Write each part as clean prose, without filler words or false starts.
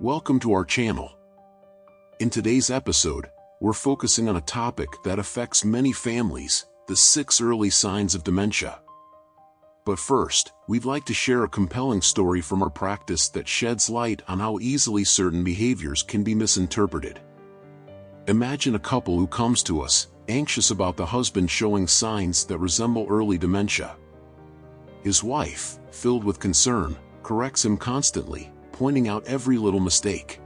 Welcome to our channel. In today's episode, we're focusing on a topic that affects many families, the 6 early signs of dementia. But first, we'd like to share a compelling story from our practice that sheds light on how easily certain behaviors can be misinterpreted. Imagine a couple who comes to us, anxious about the husband showing signs that resemble early dementia. His wife, filled with concern, corrects him constantly, pointing out every little mistake.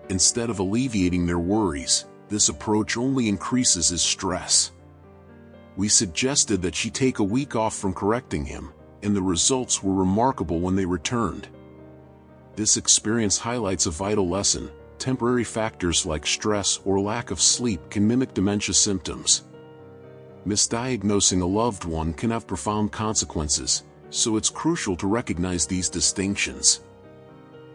Instead of alleviating their worries, this approach only increases his stress. We suggested that she take a week off from correcting him, and the results were remarkable when they returned. This experience highlights a vital lesson: temporary factors like stress or lack of sleep can mimic dementia symptoms. Misdiagnosing a loved one can have profound consequences, so it's crucial to recognize these distinctions.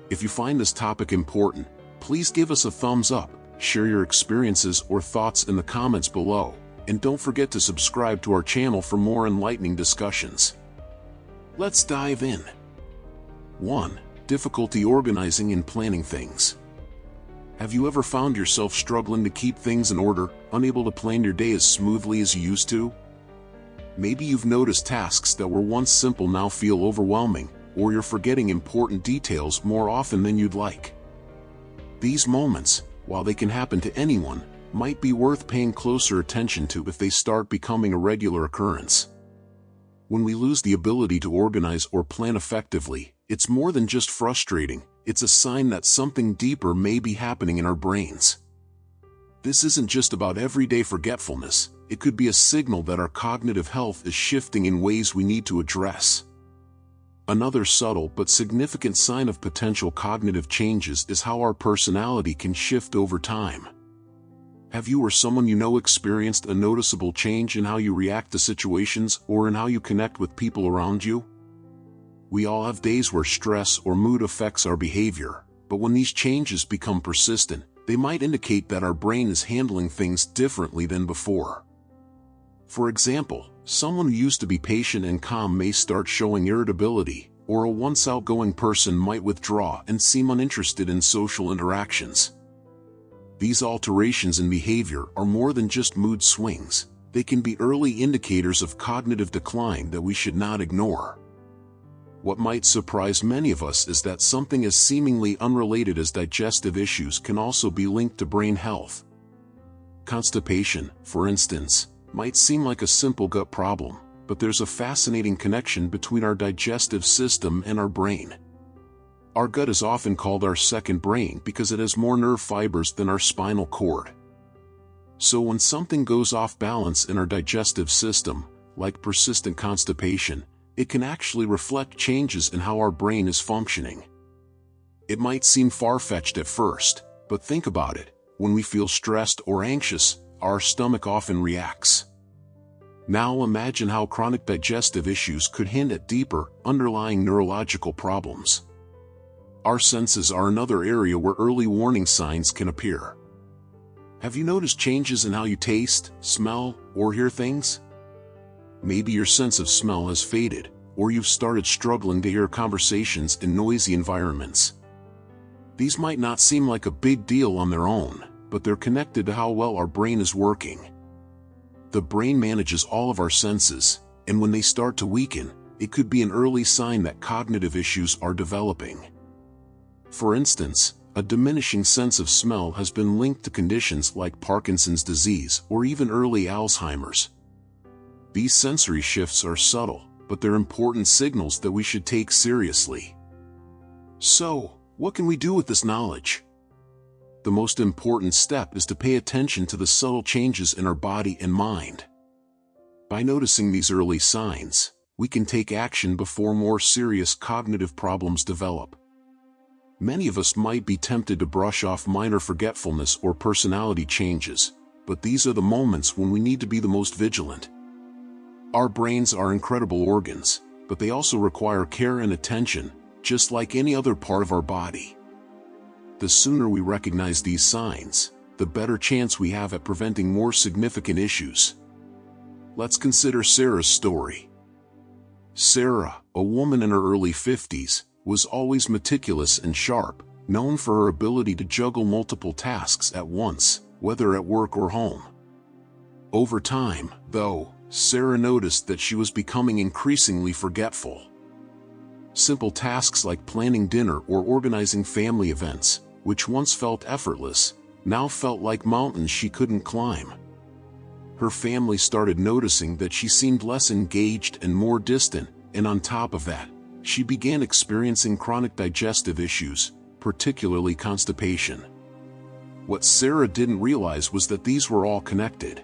If you find this topic important, please give us a thumbs up, share your experiences or thoughts in the comments below, and don't forget to subscribe to our channel for more enlightening discussions. Let's dive in. 1. Difficulty organizing and planning things. Have you ever found yourself struggling to keep things in order, unable to plan your day as smoothly as you used to? Maybe you've noticed tasks that were once simple now feel overwhelming, or you're forgetting important details more often than you'd like. These moments, while they can happen to anyone, might be worth paying closer attention to if they start becoming a regular occurrence. When we lose the ability to organize or plan effectively, it's more than just frustrating, it's a sign that something deeper may be happening in our brains. This isn't just about everyday forgetfulness, it could be a signal that our cognitive health is shifting in ways we need to address. Another subtle but significant sign of potential cognitive changes is how our personality can shift over time. Have you or someone you know experienced a noticeable change in how you react to situations or in how you connect with people around you? We all have days where stress or mood affects our behavior, but when these changes become persistent, they might indicate that our brain is handling things differently than before. For example, someone who used to be patient and calm may start showing irritability, or a once outgoing person might withdraw and seem uninterested in social interactions. These alterations in behavior are more than just mood swings. They can be early indicators of cognitive decline that we should not ignore. What might surprise many of us is that something as seemingly unrelated as digestive issues can also be linked to brain health. Constipation, for instance, might seem like a simple gut problem, but there's a fascinating connection between our digestive system and our brain. Our gut is often called our second brain because it has more nerve fibers than our spinal cord. So when something goes off balance in our digestive system, like persistent constipation, it can actually reflect changes in how our brain is functioning. It might seem far-fetched at first, but think about it. When we feel stressed or anxious, our stomach often reacts. Now imagine how chronic digestive issues could hint at deeper, underlying neurological problems. Our senses are another area where early warning signs can appear. Have you noticed changes in how you taste, smell, or hear things? Maybe your sense of smell has faded, or you've started struggling to hear conversations in noisy environments. These might not seem like a big deal on their own, but they're connected to how well our brain is working. The brain manages all of our senses, and when they start to weaken, it could be an early sign that cognitive issues are developing. For instance, a diminishing sense of smell has been linked to conditions like Parkinson's disease or even early Alzheimer's. These sensory shifts are subtle, but they're important signals that we should take seriously. So, what can we do with this knowledge? The most important step is to pay attention to the subtle changes in our body and mind. By noticing these early signs, we can take action before more serious cognitive problems develop. Many of us might be tempted to brush off minor forgetfulness or personality changes, but these are the moments when we need to be the most vigilant. Our brains are incredible organs, but they also require care and attention, just like any other part of our body. The sooner we recognize these signs, the better chance we have at preventing more significant issues. Let's consider Sarah's story. Sarah, a woman in her early 50s, was always meticulous and sharp, known for her ability to juggle multiple tasks at once, whether at work or home. Over time, though, Sarah noticed that she was becoming increasingly forgetful. Simple tasks like planning dinner or organizing family events, which once felt effortless, now felt like mountains she couldn't climb. Her family started noticing that she seemed less engaged and more distant, and on top of that, she began experiencing chronic digestive issues, particularly constipation. What Sarah didn't realize was that these were all connected.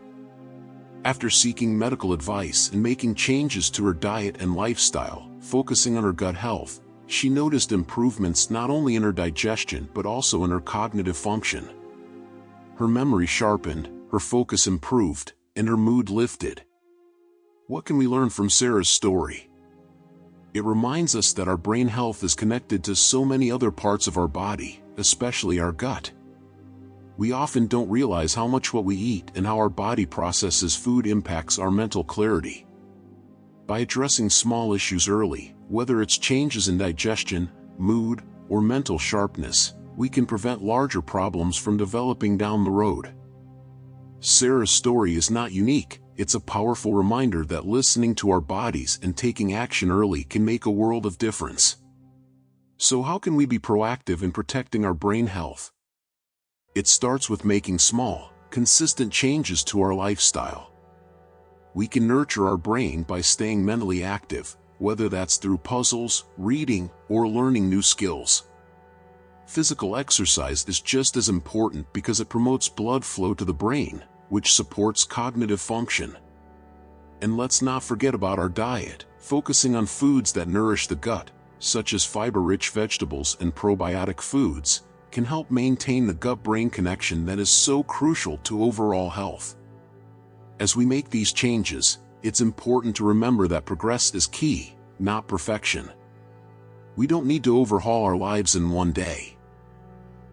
After seeking medical advice and making changes to her diet and lifestyle, focusing on her gut health, she noticed improvements not only in her digestion but also in her cognitive function. Her memory sharpened, her focus improved, and her mood lifted. What can we learn from Sarah's story? It reminds us that our brain health is connected to so many other parts of our body, especially our gut. We often don't realize how much what we eat and how our body processes food impacts our mental clarity. By addressing small issues early, whether it's changes in digestion, mood, or mental sharpness, we can prevent larger problems from developing down the road. Sarah's story is not unique. It's a powerful reminder that listening to our bodies and taking action early can make a world of difference. So how can we be proactive in protecting our brain health? It starts with making small, consistent changes to our lifestyle. We can nurture our brain by staying mentally active, whether that's through puzzles, reading, or learning new skills. Physical exercise is just as important because it promotes blood flow to the brain, which supports cognitive function. And let's not forget about our diet. Focusing on foods that nourish the gut, such as fiber-rich vegetables and probiotic foods, can help maintain the gut-brain connection that is so crucial to overall health. As we make these changes, it's important to remember that progress is key, not perfection. We don't need to overhaul our lives in one day.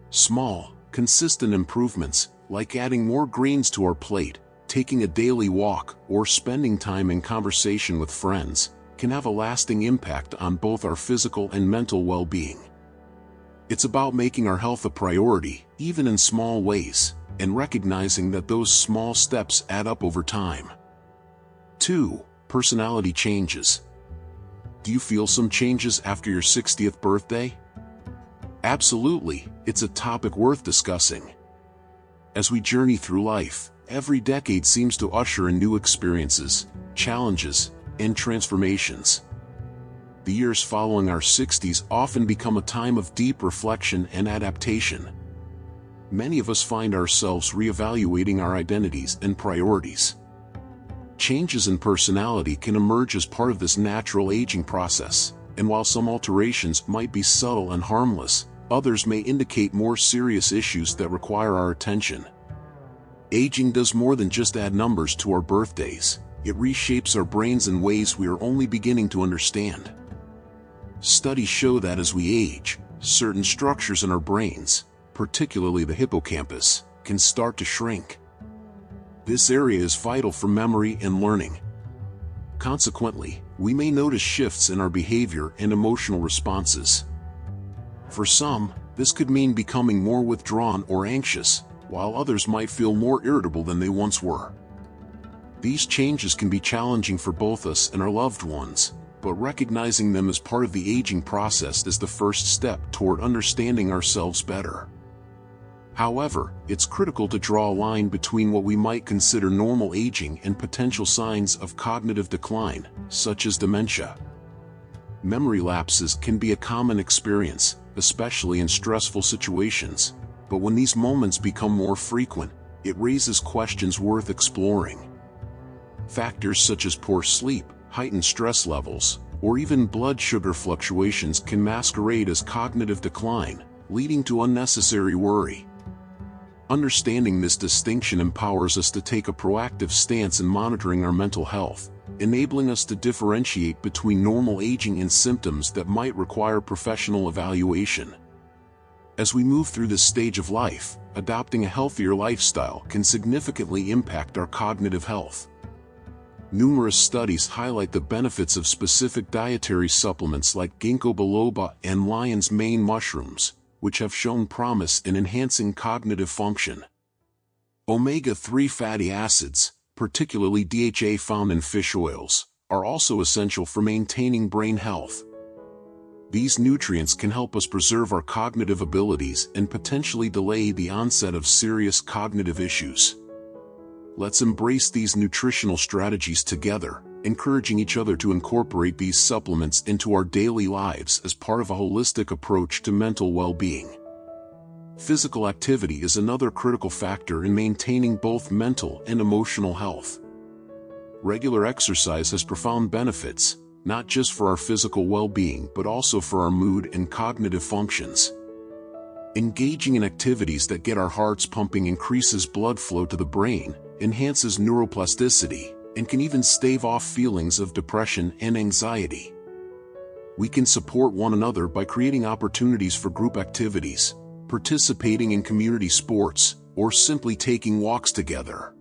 Small, consistent improvements, like adding more greens to our plate, taking a daily walk, or spending time in conversation with friends, can have a lasting impact on both our physical and mental well-being. It's about making our health a priority, even in small ways, and recognizing that those small steps add up over time. 2. Personality changes. Do you feel some changes after your 60th birthday? Absolutely, it's a topic worth discussing. As we journey through life, every decade seems to usher in new experiences, challenges, and transformations. The years following our 60s often become a time of deep reflection and adaptation. Many of us find ourselves reevaluating our identities and priorities. Changes in personality can emerge as part of this natural aging process, and while some alterations might be subtle and harmless, others may indicate more serious issues that require our attention. Aging does more than just add numbers to our birthdays. It reshapes our brains in ways we are only beginning to understand. Studies show that as we age, certain structures in our brains, particularly the hippocampus, can start to shrink. This area is vital for memory and learning. Consequently, we may notice shifts in our behavior and emotional responses. For some, this could mean becoming more withdrawn or anxious, while others might feel more irritable than they once were. These changes can be challenging for both us and our loved ones, but recognizing them as part of the aging process is the first step toward understanding ourselves better. However, it's critical to draw a line between what we might consider normal aging and potential signs of cognitive decline, such as dementia. Memory lapses can be a common experience, especially in stressful situations, but when these moments become more frequent, it raises questions worth exploring. Factors such as poor sleep, heightened stress levels, or even blood sugar fluctuations can masquerade as cognitive decline, leading to unnecessary worry. Understanding this distinction empowers us to take a proactive stance in monitoring our mental health, enabling us to differentiate between normal aging and symptoms that might require professional evaluation. As we move through this stage of life, adopting a healthier lifestyle can significantly impact our cognitive health. Numerous studies highlight the benefits of specific dietary supplements like ginkgo biloba and lion's mane mushrooms, which have shown promise in enhancing cognitive function. Omega-3 fatty acids, particularly DHA found in fish oils, are also essential for maintaining brain health. These nutrients can help us preserve our cognitive abilities and potentially delay the onset of serious cognitive issues. Let's embrace these nutritional strategies together, encouraging each other to incorporate these supplements into our daily lives as part of a holistic approach to mental well-being. Physical activity is another critical factor in maintaining both mental and emotional health. Regular exercise has profound benefits, not just for our physical well-being but also for our mood and cognitive functions. Engaging in activities that get our hearts pumping increases blood flow to the brain, enhances neuroplasticity, and can even stave off feelings of depression and anxiety. We can support one another by creating opportunities for group activities, participating in community sports, or simply taking walks together.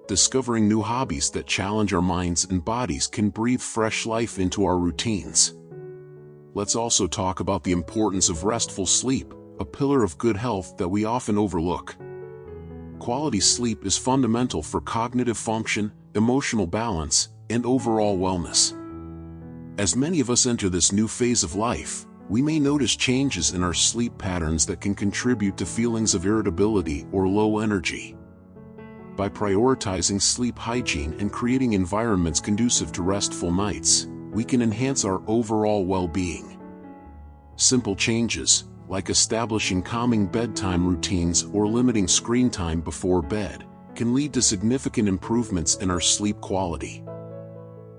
Discovering new hobbies that challenge our minds and bodies can breathe fresh life into our routines. Let's also talk about the importance of restful sleep, a pillar of good health that we often overlook. Quality sleep is fundamental for cognitive function, emotional balance, and overall wellness. As many of us enter this new phase of life, we may notice changes in our sleep patterns that can contribute to feelings of irritability or low energy. By prioritizing sleep hygiene and creating environments conducive to restful nights, we can enhance our overall well-being. Simple changes, like establishing calming bedtime routines or limiting screen time before bed, can lead to significant improvements in our sleep quality.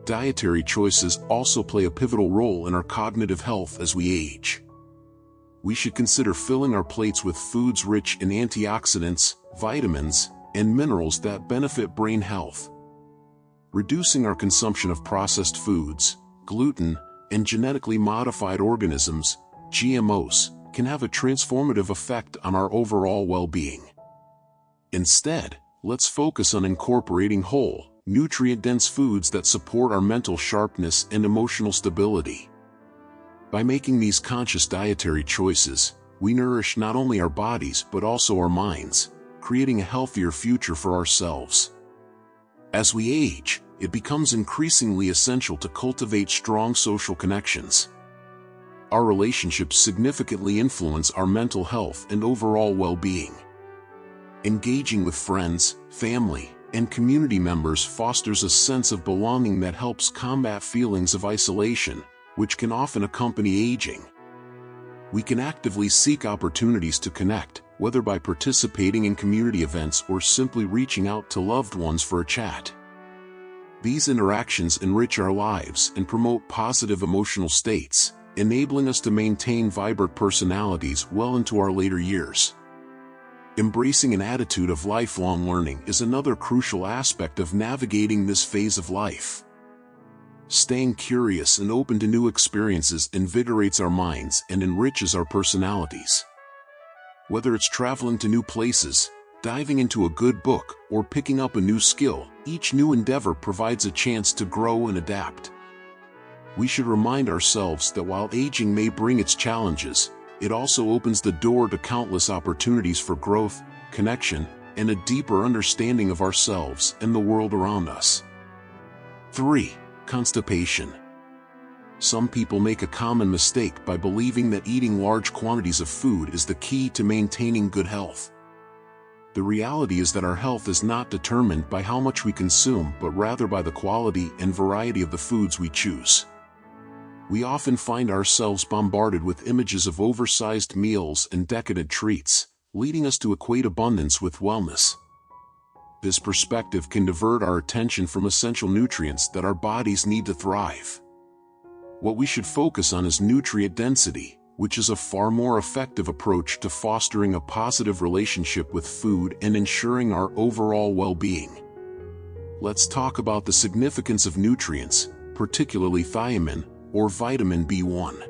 Dietary choices also play a pivotal role in our cognitive health as we age. We should consider filling our plates with foods rich in antioxidants, vitamins, and minerals that benefit brain health. Reducing our consumption of processed foods, gluten, and genetically modified organisms, GMOs, can have a transformative effect on our overall well-being. Instead, let's focus on incorporating whole, nutrient-dense foods that support our mental sharpness and emotional stability. By making these conscious dietary choices, we nourish not only our bodies but also our minds, creating a healthier future for ourselves. As we age, it becomes increasingly essential to cultivate strong social connections. Our relationships significantly influence our mental health and overall well-being. Engaging with friends, family, and community members fosters a sense of belonging that helps combat feelings of isolation, which can often accompany aging. We can actively seek opportunities to connect, whether by participating in community events or simply reaching out to loved ones for a chat. These interactions enrich our lives and promote positive emotional states, enabling us to maintain vibrant personalities well into our later years. Embracing an attitude of lifelong learning is another crucial aspect of navigating this phase of life. Staying curious and open to new experiences invigorates our minds and enriches our personalities. Whether it's traveling to new places, diving into a good book, or picking up a new skill, each new endeavor provides a chance to grow and adapt. We should remind ourselves that while aging may bring its challenges, it also opens the door to countless opportunities for growth, connection, and a deeper understanding of ourselves and the world around us. 3. Constipation. Some people make a common mistake by believing that eating large quantities of food is the key to maintaining good health. The reality is that our health is not determined by how much we consume but rather by the quality and variety of the foods we choose. We often find ourselves bombarded with images of oversized meals and decadent treats, leading us to equate abundance with wellness. This perspective can divert our attention from essential nutrients that our bodies need to thrive. What we should focus on is nutrient density, which is a far more effective approach to fostering a positive relationship with food and ensuring our overall well-being. Let's talk about the significance of nutrients, particularly thiamine, or vitamin B1.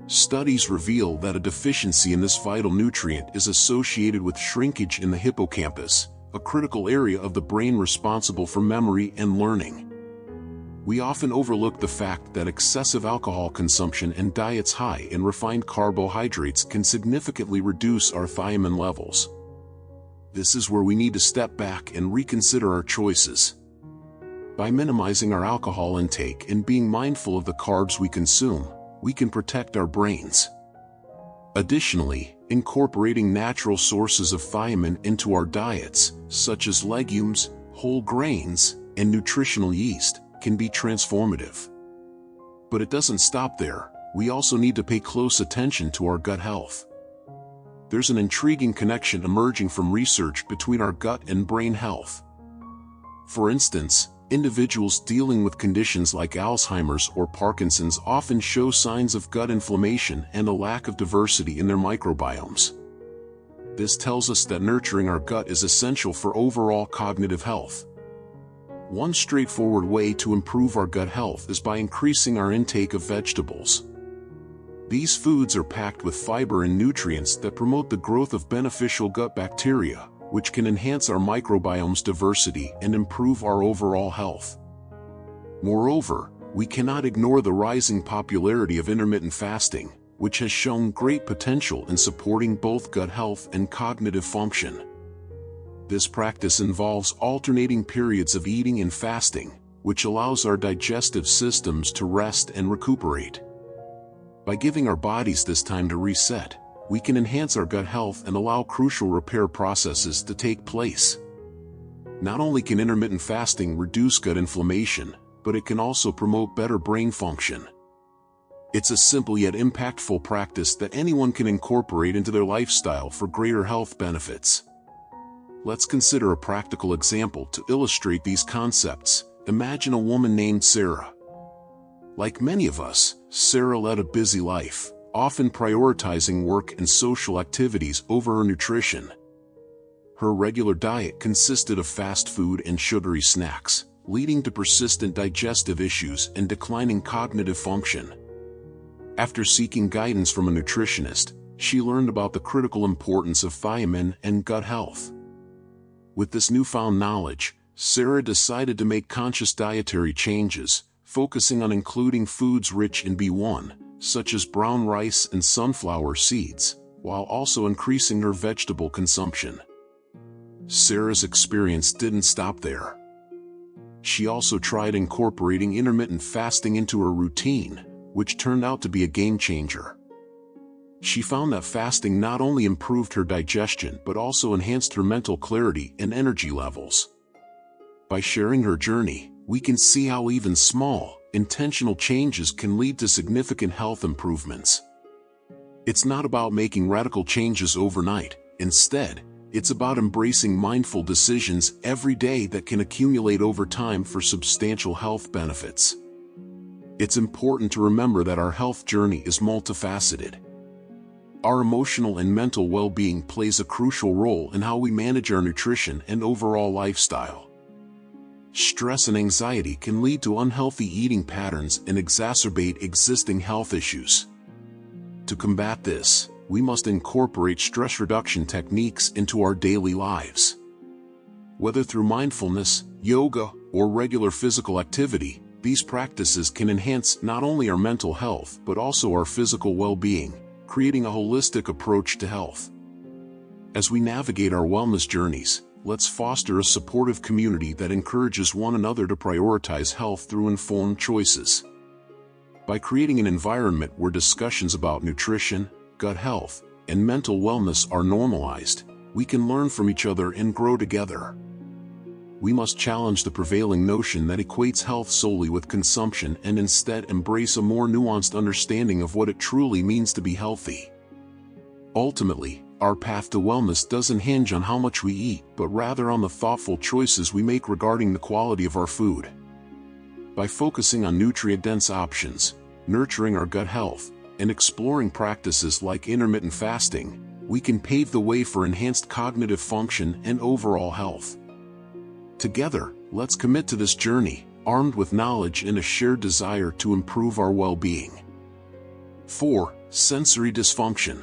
Studies reveal that a deficiency in this vital nutrient is associated with shrinkage in the hippocampus, a critical area of the brain responsible for memory and learning. We often overlook the fact that excessive alcohol consumption and diets high in refined carbohydrates can significantly reduce our thiamine levels. This is where we need to step back and reconsider our choices. By minimizing our alcohol intake and being mindful of the carbs we consume, we can protect our brains. Additionally, incorporating natural sources of thiamine into our diets, such as legumes, whole grains, and nutritional yeast, can be transformative. But it doesn't stop there. We also need to pay close attention to our gut health. There's an intriguing connection emerging from research between our gut and brain health. For instance, individuals dealing with conditions like Alzheimer's or Parkinson's often show signs of gut inflammation and a lack of diversity in their microbiomes. This tells us that nurturing our gut is essential for overall cognitive health. One straightforward way to improve our gut health is by increasing our intake of vegetables. These foods are packed with fiber and nutrients that promote the growth of beneficial gut bacteria, which can enhance our microbiome's diversity and improve our overall health. Moreover, we cannot ignore the rising popularity of intermittent fasting, which has shown great potential in supporting both gut health and cognitive function. This practice involves alternating periods of eating and fasting, which allows our digestive systems to rest and recuperate. By giving our bodies this time to reset, we can enhance our gut health and allow crucial repair processes to take place. Not only can intermittent fasting reduce gut inflammation, but it can also promote better brain function. It's a simple yet impactful practice that anyone can incorporate into their lifestyle for greater health benefits. Let's consider a practical example to illustrate these concepts. Imagine a woman named Sarah. Like many of us, Sarah led a busy life, often prioritizing work and social activities over her nutrition. Her regular diet consisted of fast food and sugary snacks, leading to persistent digestive issues and declining cognitive function. After seeking guidance from a nutritionist, she learned about the critical importance of thiamine and gut health. With this newfound knowledge, Sarah decided to make conscious dietary changes, focusing on including foods rich in B1, such as brown rice and sunflower seeds, while also increasing her vegetable consumption. Sarah's experience didn't stop there. She also tried incorporating intermittent fasting into her routine, which turned out to be a game changer. She found that fasting not only improved her digestion but also enhanced her mental clarity and energy levels. By sharing her journey, we can see how even small, intentional changes can lead to significant health improvements. It's not about making radical changes overnight. Instead, it's about embracing mindful decisions every day that can accumulate over time for substantial health benefits. It's important to remember that our health journey is multifaceted. Our emotional and mental well-being plays a crucial role in how we manage our nutrition and overall lifestyle. Stress and anxiety can lead to unhealthy eating patterns and exacerbate existing health issues. To combat this, we must incorporate stress reduction techniques into our daily lives. Whether through mindfulness, yoga, or regular physical activity, these practices can enhance not only our mental health but also our physical well-being, creating a holistic approach to health. As we navigate our wellness journeys, let's foster a supportive community that encourages one another to prioritize health through informed choices. By creating an environment where discussions about nutrition, gut health, and mental wellness are normalized, we can learn from each other and grow together. We must challenge the prevailing notion that equates health solely with consumption and instead embrace a more nuanced understanding of what it truly means to be healthy. Ultimately, our path to wellness doesn't hinge on how much we eat, but rather on the thoughtful choices we make regarding the quality of our food. By focusing on nutrient-dense options, nurturing our gut health, and exploring practices like intermittent fasting, we can pave the way for enhanced cognitive function and overall health. Together, let's commit to this journey, armed with knowledge and a shared desire to improve our well-being. 4. Sensory dysfunction.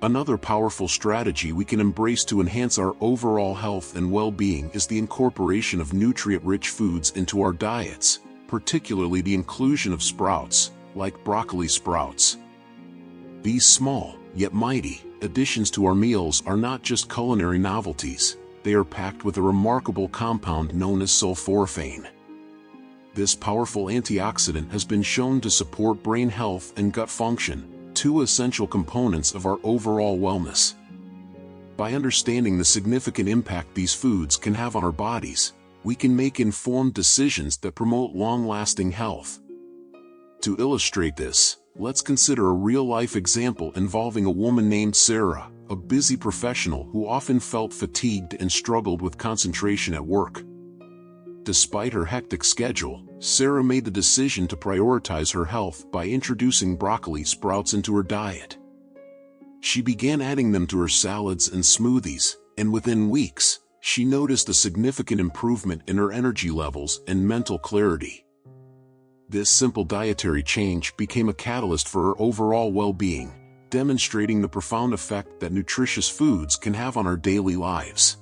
Another powerful strategy we can embrace to enhance our overall health and well-being is the incorporation of nutrient-rich foods into our diets, particularly the inclusion of sprouts, like broccoli sprouts. These small, yet mighty, additions to our meals are not just culinary novelties, they are packed with a remarkable compound known as sulforaphane. This powerful antioxidant has been shown to support brain health and gut function, two essential components of our overall wellness. By understanding the significant impact these foods can have on our bodies, we can make informed decisions that promote long-lasting health. To illustrate this, let's consider a real-life example involving a woman named Sarah, a busy professional who often felt fatigued and struggled with concentration at work. Despite her hectic schedule, Sarah made the decision to prioritize her health by introducing broccoli sprouts into her diet. She began adding them to her salads and smoothies, and within weeks, she noticed a significant improvement in her energy levels and mental clarity. This simple dietary change became a catalyst for her overall well-being, demonstrating the profound effect that nutritious foods can have on our daily lives.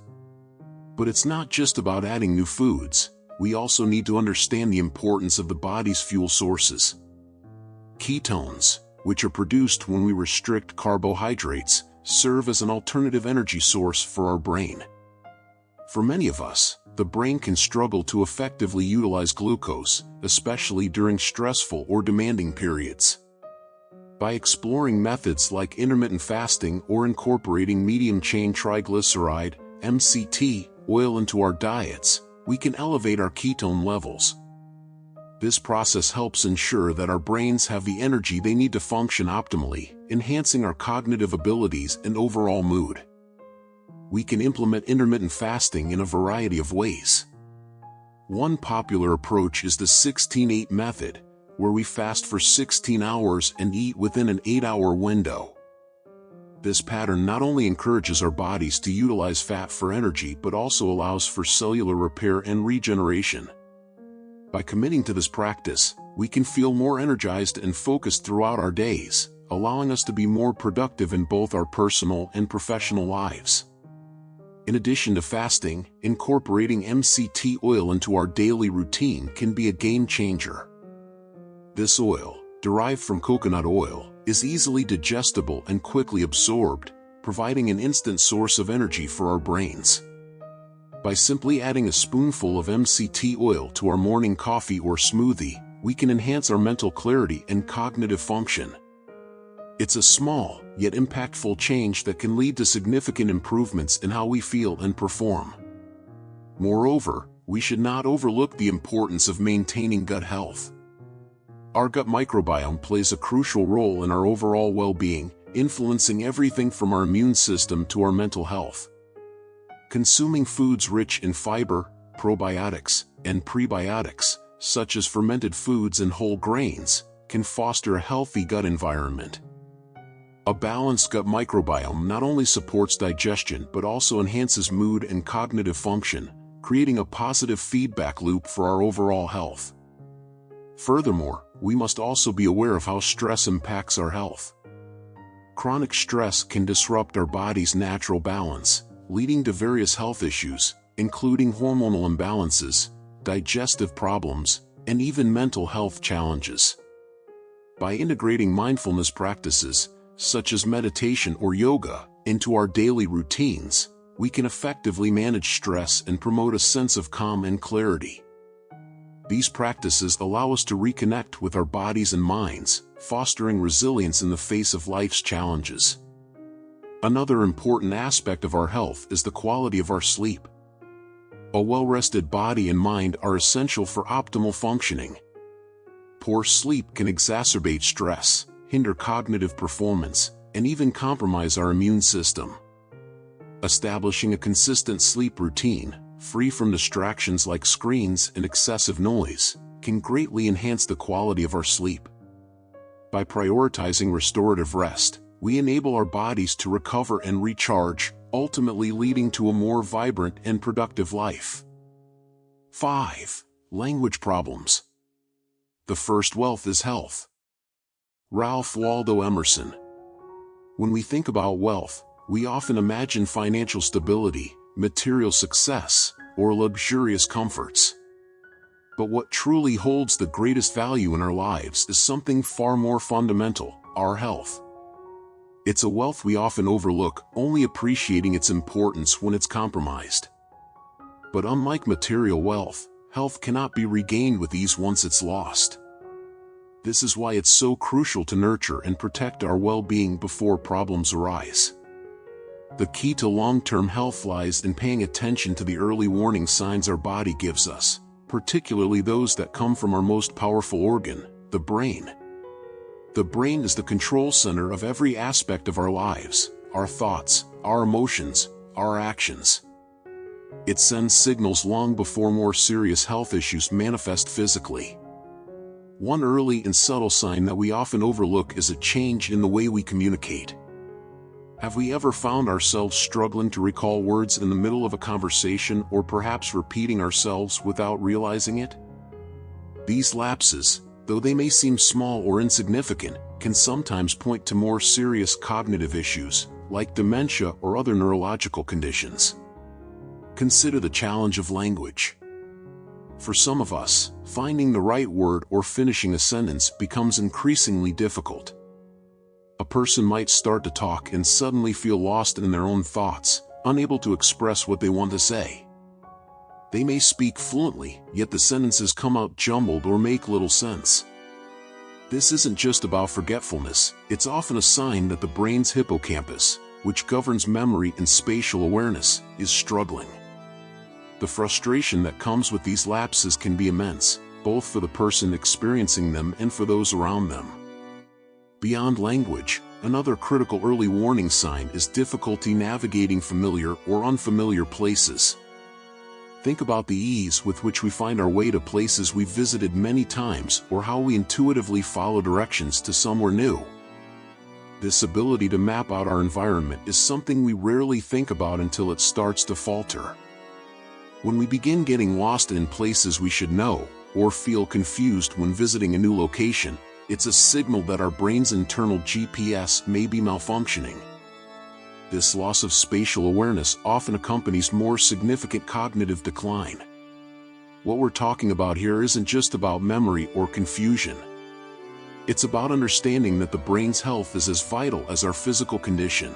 But it's not just about adding new foods, we also need to understand the importance of the body's fuel sources. Ketones, which are produced when we restrict carbohydrates, serve as an alternative energy source for our brain. For many of us, the brain can struggle to effectively utilize glucose, especially during stressful or demanding periods. By exploring methods like intermittent fasting or incorporating medium-chain triglyceride, MCT, oil into our diets, we can elevate our ketone levels. This process helps ensure that our brains have the energy they need to function optimally, enhancing our cognitive abilities and overall mood. We can implement intermittent fasting in a variety of ways. One popular approach is the 16-8 method, where we fast for 16 hours and eat within an 8-hour window. This pattern not only encourages our bodies to utilize fat for energy but also allows for cellular repair and regeneration. By committing to this practice, we can feel more energized and focused throughout our days, allowing us to be more productive in both our personal and professional lives. In addition to fasting, incorporating MCT oil into our daily routine can be a game changer. This oil, derived from coconut oil, is easily digestible and quickly absorbed, providing an instant source of energy for our brains. By simply adding a spoonful of MCT oil to our morning coffee or smoothie, we can enhance our mental clarity and cognitive function. It's a small, yet impactful change that can lead to significant improvements in how we feel and perform. Moreover, we should not overlook the importance of maintaining gut health. Our gut microbiome plays a crucial role in our overall well-being, influencing everything from our immune system to our mental health. Consuming foods rich in fiber, probiotics, and prebiotics, such as fermented foods and whole grains, can foster a healthy gut environment. A balanced gut microbiome not only supports digestion but also enhances mood and cognitive function, creating a positive feedback loop for our overall health. Furthermore, we must also be aware of how stress impacts our health. Chronic stress can disrupt our body's natural balance, leading to various health issues, including hormonal imbalances, digestive problems, and even mental health challenges. By integrating mindfulness practices, such as meditation or yoga, into our daily routines, we can effectively manage stress and promote a sense of calm and clarity. These practices allow us to reconnect with our bodies and minds, fostering resilience in the face of life's challenges. Another important aspect of our health is the quality of our sleep. A well-rested body and mind are essential for optimal functioning. Poor sleep can exacerbate stress, hinder cognitive performance, and even compromise our immune system. Establishing a consistent sleep routine, free from distractions like screens and excessive noise, can greatly enhance the quality of our sleep. By prioritizing restorative rest, we enable our bodies to recover and recharge, ultimately leading to a more vibrant and productive life. 5. Language problems. The first wealth is health. Ralph Waldo Emerson. When we think about wealth, we often imagine financial stability, material success, or luxurious comforts. But what truly holds the greatest value in our lives is something far more fundamental: our health. It's a wealth we often overlook, only appreciating its importance when it's compromised. But unlike material wealth, health cannot be regained with ease once it's lost. This is why it's so crucial to nurture and protect our well-being before problems arise. The key to long-term health lies in paying attention to the early warning signs our body gives us, particularly those that come from our most powerful organ, the brain. The brain is the control center of every aspect of our lives: our thoughts, our emotions, our actions. It sends signals long before more serious health issues manifest physically. One early and subtle sign that we often overlook is a change in the way we communicate. Have we ever found ourselves struggling to recall words in the middle of a conversation, or perhaps repeating ourselves without realizing it? These lapses, though they may seem small or insignificant, can sometimes point to more serious cognitive issues, like dementia or other neurological conditions. Consider the challenge of language. For some of us, finding the right word or finishing a sentence becomes increasingly difficult. A person might start to talk and suddenly feel lost in their own thoughts, unable to express what they want to say. They may speak fluently, yet the sentences come out jumbled or make little sense. This isn't just about forgetfulness, it's often a sign that the brain's hippocampus, which governs memory and spatial awareness, is struggling. The frustration that comes with these lapses can be immense, both for the person experiencing them and for those around them. Beyond language, another critical early warning sign is difficulty navigating familiar or unfamiliar places. Think about the ease with which we find our way to places we've visited many times, or how we intuitively follow directions to somewhere new. This ability to map out our environment is something we rarely think about until it starts to falter. When we begin getting lost in places we should know, or feel confused when visiting a new location, it's a signal that our brain's internal GPS may be malfunctioning. This loss of spatial awareness often accompanies more significant cognitive decline. What we're talking about here isn't just about memory or confusion. It's about understanding that the brain's health is as vital as our physical condition.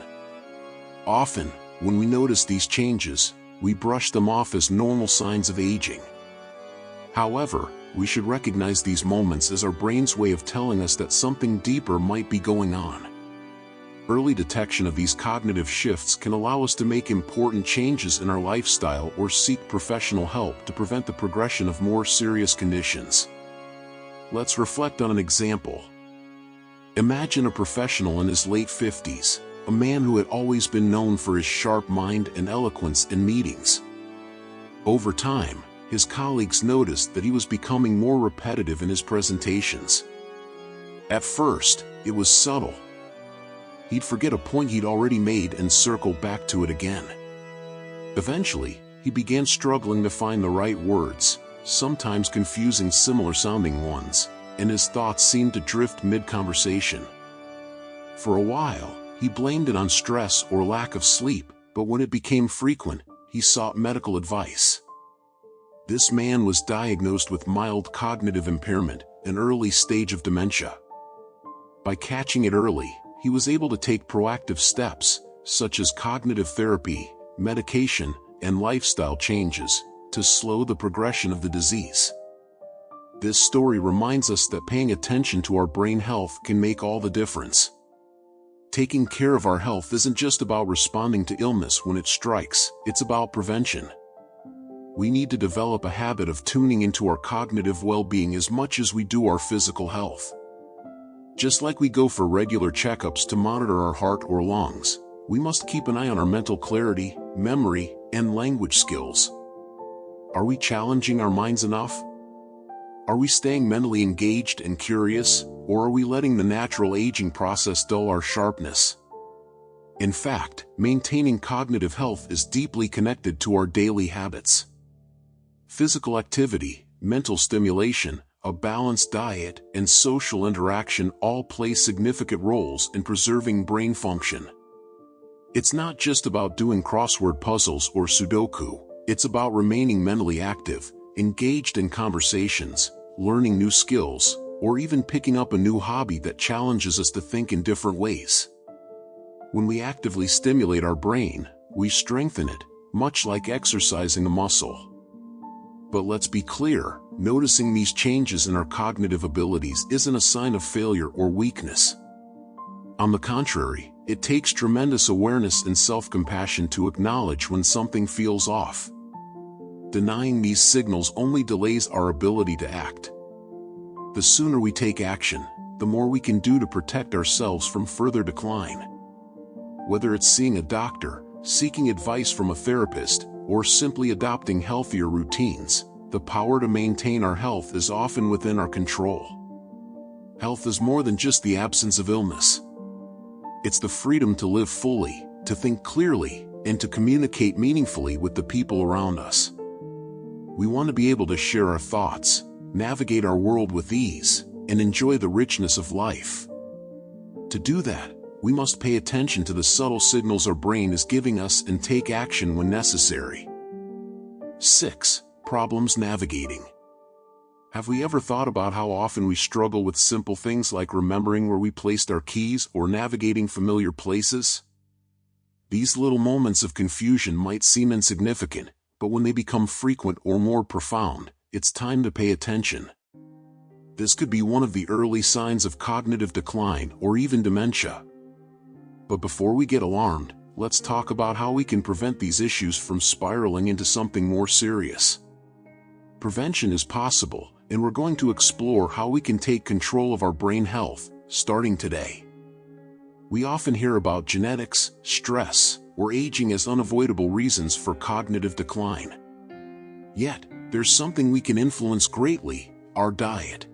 Often, when we notice these changes, we brush them off as normal signs of aging. However, we should recognize these moments as our brain's way of telling us that something deeper might be going on. Early detection of these cognitive shifts can allow us to make important changes in our lifestyle or seek professional help to prevent the progression of more serious conditions. Let's reflect on an example. Imagine a professional in his late 50s, a man who had always been known for his sharp mind and eloquence in meetings. Over time, his colleagues noticed that he was becoming more repetitive in his presentations. At first, it was subtle. He'd forget a point he'd already made and circle back to it again. Eventually, he began struggling to find the right words, sometimes confusing similar-sounding ones, and his thoughts seemed to drift mid-conversation. For a while, he blamed it on stress or lack of sleep, but when it became frequent, he sought medical advice. This man was diagnosed with mild cognitive impairment, an early stage of dementia. By catching it early, he was able to take proactive steps, such as cognitive therapy, medication, and lifestyle changes, to slow the progression of the disease. This story reminds us that paying attention to our brain health can make all the difference. Taking care of our health isn't just about responding to illness when it strikes, it's about prevention. We need to develop a habit of tuning into our cognitive well-being as much as we do our physical health. Just like we go for regular checkups to monitor our heart or lungs, we must keep an eye on our mental clarity, memory, and language skills. Are we challenging our minds enough? Are we staying mentally engaged and curious, or are we letting the natural aging process dull our sharpness? In fact, maintaining cognitive health is deeply connected to our daily habits. Physical activity, mental stimulation, a balanced diet, and social interaction all play significant roles in preserving brain function. It's not just about doing crossword puzzles or Sudoku, it's about remaining mentally active, engaged in conversations, learning new skills, or even picking up a new hobby that challenges us to think in different ways. When we actively stimulate our brain, we strengthen it, much like exercising a muscle. But let's be clear, noticing these changes in our cognitive abilities isn't a sign of failure or weakness. On the contrary, it takes tremendous awareness and self-compassion to acknowledge when something feels off. Denying these signals only delays our ability to act. The sooner we take action, the more we can do to protect ourselves from further decline. Whether it's seeing a doctor, seeking advice from a therapist, or simply adopting healthier routines, the power to maintain our health is often within our control. Health is more than just the absence of illness. It's the freedom to live fully, to think clearly, and to communicate meaningfully with the people around us. We want to be able to share our thoughts, navigate our world with ease, and enjoy the richness of life. To do that, we must pay attention to the subtle signals our brain is giving us and take action when necessary. 6. Problems navigating. Have we ever thought about how often we struggle with simple things like remembering where we placed our keys or navigating familiar places? These little moments of confusion might seem insignificant, but when they become frequent or more profound, it's time to pay attention. This could be one of the early signs of cognitive decline or even dementia. But before we get alarmed, let's talk about how we can prevent these issues from spiraling into something more serious. Prevention is possible, and we're going to explore how we can take control of our brain health, starting today. We often hear about genetics, stress, or aging as unavoidable reasons for cognitive decline. Yet, there's something we can influence greatly: our diet.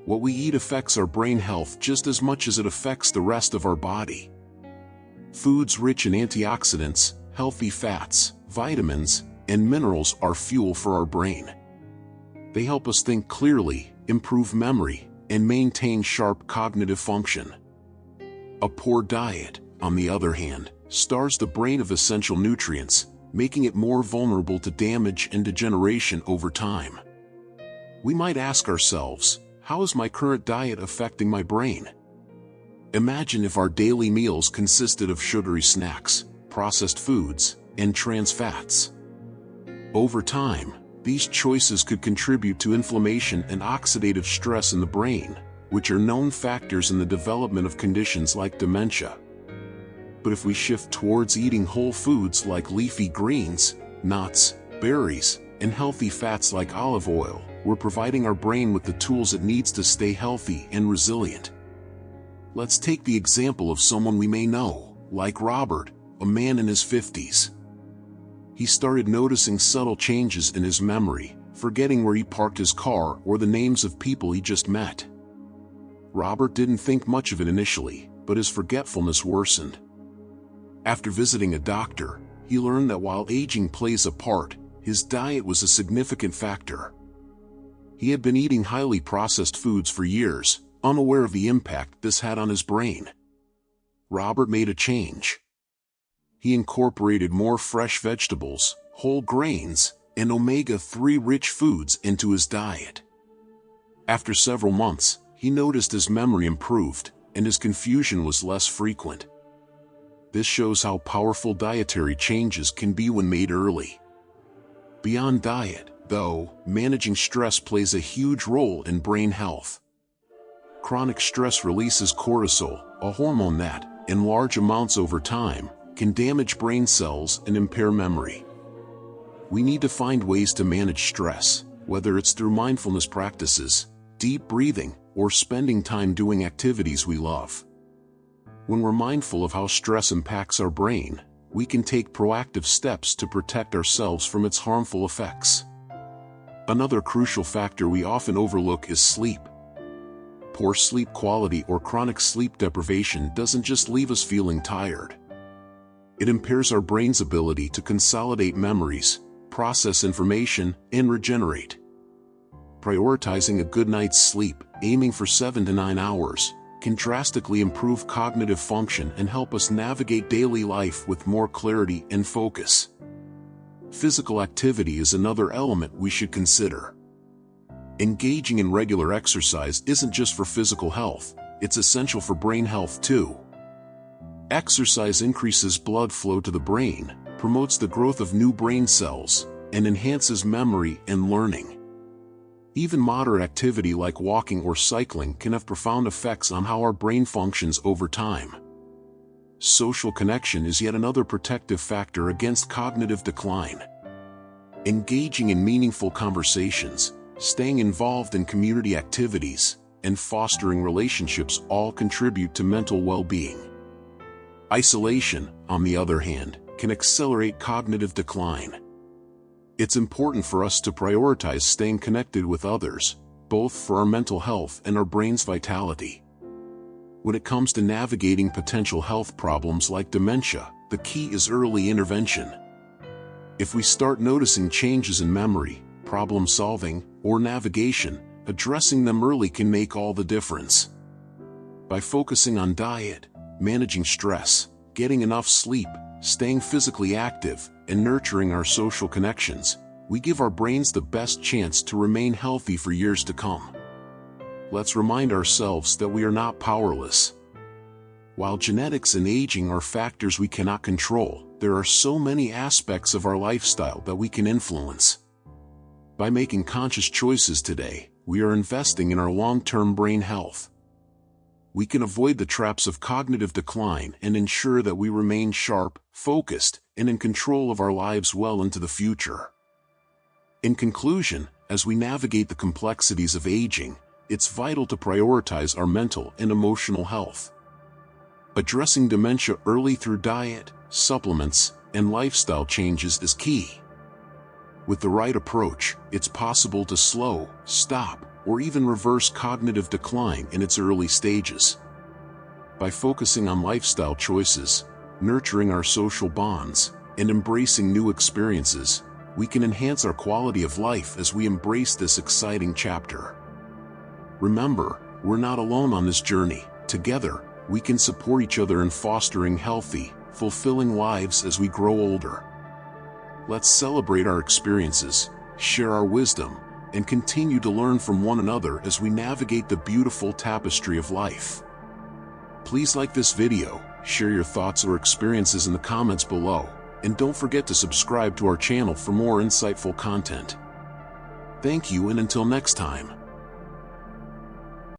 What we eat affects our brain health just as much as it affects the rest of our body. Foods rich in antioxidants, healthy fats, vitamins, and minerals are fuel for our brain. They help us think clearly, improve memory, and maintain sharp cognitive function. A poor diet, on the other hand, starves the brain of essential nutrients, making it more vulnerable to damage and degeneration over time. We might ask ourselves, how is my current diet affecting my brain? Imagine if our daily meals consisted of sugary snacks, processed foods, and trans fats. Over time, these choices could contribute to inflammation and oxidative stress in the brain, which are known factors in the development of conditions like dementia. But if we shift towards eating whole foods like leafy greens, nuts, berries, and healthy fats like olive oil, we're providing our brain with the tools it needs to stay healthy and resilient. Let's take the example of someone we may know, like Robert, a man in his 50s. He started noticing subtle changes in his memory, forgetting where he parked his car or the names of people he just met. Robert didn't think much of it initially, but his forgetfulness worsened. After visiting a doctor, he learned that while aging plays a part, his diet was a significant factor. He had been eating highly processed foods for years, unaware of the impact this had on his brain. Robert made a change. He incorporated more fresh vegetables, whole grains, and omega-3 rich foods into his diet. After several months, he noticed his memory improved, and his confusion was less frequent. This shows how powerful dietary changes can be when made early. Beyond diet, though, managing stress plays a huge role in brain health. Chronic stress releases cortisol, a hormone that, in large amounts over time, can damage brain cells and impair memory. We need to find ways to manage stress, whether it's through mindfulness practices, deep breathing, or spending time doing activities we love. When we're mindful of how stress impacts our brain, we can take proactive steps to protect ourselves from its harmful effects. Another crucial factor we often overlook is sleep. Poor sleep quality or chronic sleep deprivation doesn't just leave us feeling tired. It impairs our brain's ability to consolidate memories, process information, and regenerate. Prioritizing a good night's sleep, aiming for 7 to 9 hours, can drastically improve cognitive function and help us navigate daily life with more clarity and focus. Physical activity is another element we should consider. Engaging in regular exercise isn't just for physical health, it's essential for brain health too. Exercise increases blood flow to the brain, promotes the growth of new brain cells, and enhances memory and learning. Even moderate activity like walking or cycling can have profound effects on how our brain functions over time. Social connection is yet another protective factor against cognitive decline. Engaging in meaningful conversations, staying involved in community activities, and fostering relationships all contribute to mental well-being. Isolation, on the other hand, can accelerate cognitive decline. It's important for us to prioritize staying connected with others, both for our mental health and our brain's vitality. When it comes to navigating potential health problems like dementia, the key is early intervention. If we start noticing changes in memory, problem solving, or navigation, addressing them early can make all the difference. By focusing on diet, managing stress, getting enough sleep, staying physically active, and nurturing our social connections, we give our brains the best chance to remain healthy for years to come. Let's remind ourselves that we are not powerless. While genetics and aging are factors we cannot control, there are so many aspects of our lifestyle that we can influence. By making conscious choices today, we are investing in our long-term brain health. We can avoid the traps of cognitive decline and ensure that we remain sharp, focused, and in control of our lives well into the future. In conclusion, as we navigate the complexities of aging, it's vital to prioritize our mental and emotional health. Addressing dementia early through diet, supplements, and lifestyle changes is key. With the right approach, it's possible to slow, stop, or even reverse cognitive decline in its early stages. By focusing on lifestyle choices, nurturing our social bonds, and embracing new experiences, we can enhance our quality of life as we embrace this exciting chapter. Remember, we're not alone on this journey. Together, we can support each other in fostering healthy, fulfilling lives as we grow older. Let's celebrate our experiences, share our wisdom, and continue to learn from one another as we navigate the beautiful tapestry of life. Please like this video, share your thoughts or experiences in the comments below, and don't forget to subscribe to our channel for more insightful content. Thank you, and until next time.